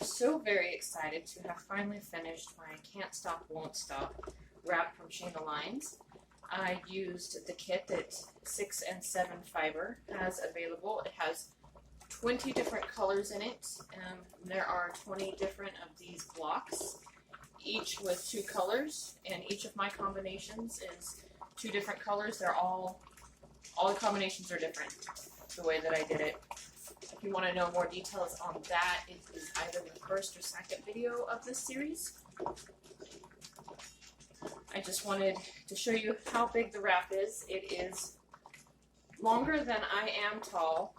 so very excited to have finally finished my Can't Stop, Won't Stop wrap from Shanalines. I used the kit that 6 and 7 fiber has available. It has 20 different colors in it. There are 20 different of these blocks, each with 2 colors, and each of my combinations is 2 different colors. They're all the combinations are different the way that I did it. If you want to know more details on that, it is either the first or second video of this series. I just wanted to show you how big the wrap is. It is longer than I am tall.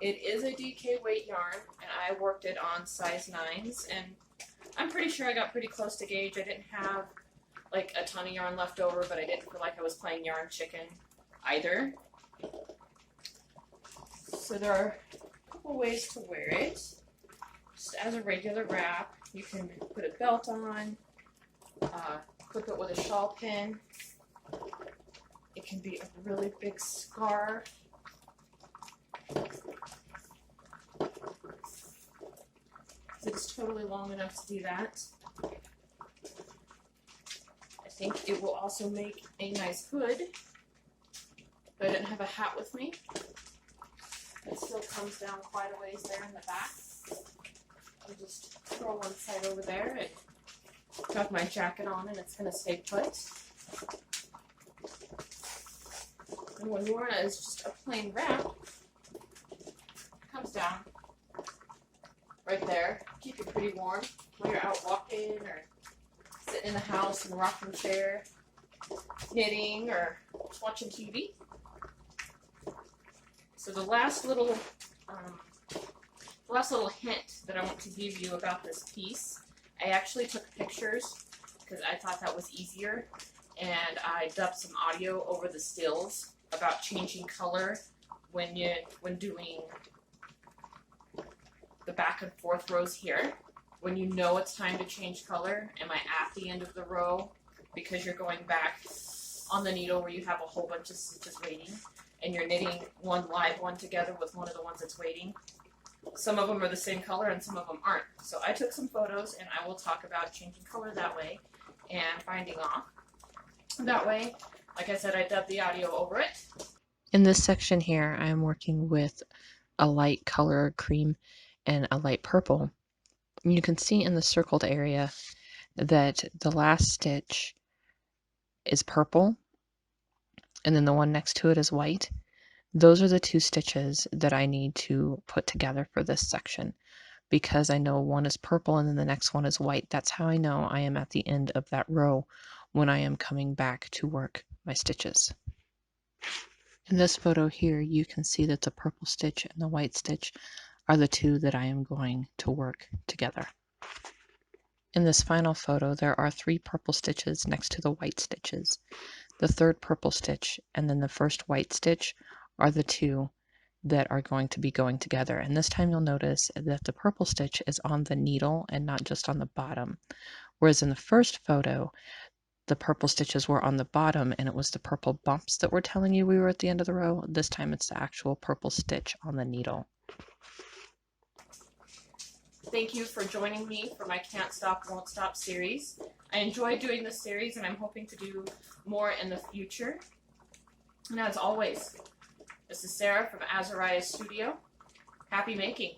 It is a DK weight yarn, and I worked it on size 9s, and I'm pretty sure I got pretty close to gauge. I didn't have like a ton of yarn left over, but I didn't feel like I was playing yarn chicken either. So there are a couple ways to wear it. Just as a regular wrap, you can put a belt on, clip it with a shawl pin. It can be a really big scarf. It's totally long enough to do that. I think it will also make a nice hood, but I didn't have a hat with me. It still comes down quite a ways there in the back. I'll just throw one side over there and tuck my jacket on, and it's going to stay put. And when Lorna is just a plain wrap, it comes down right there. Keep you pretty warm when you're out walking or sitting in the house in a rocking chair, knitting or just watching TV. So the last little hint that I want to give you about this piece, I actually took pictures because I thought that was easier, and I dubbed some audio over the stills about changing color when doing the back and forth rows here. When you know it's time to change color, am I at the end of the row because you're going back on the needle where you have a whole bunch of stitches waiting, and you're knitting one live one together with one of the ones that's waiting. Some of them are the same color and some of them aren't. So I took some photos, and I will talk about changing color that way and binding off that way. Like I said, I dubbed the audio over it. In this section here, I'm working with a light color cream and a light purple. You can see in the circled area that the last stitch is purple, and then the one next to it is white. Those are the 2 stitches that I need to put together for this section. Because I know one is purple and then the next one is white, that's how I know I am at the end of that row when I am coming back to work my stitches. In this photo here, you can see that the purple stitch and the white stitch are the 2 that I am going to work together. In this final photo, there are 3 purple stitches next to the white stitches. The 3rd purple stitch and then the first white stitch are the 2 that are going to be going together. And this time you'll notice that the purple stitch is on the needle and not just on the bottom. Whereas in the first photo, the purple stitches were on the bottom and it was the purple bumps that were telling you we were at the end of the row. This time it's the actual purple stitch on the needle. Thank you for joining me for my Can't Stop, Won't Stop series. I enjoy doing this series, and I'm hoping to do more in the future. And as always, this is Sarah from Azariah Studio. Happy making!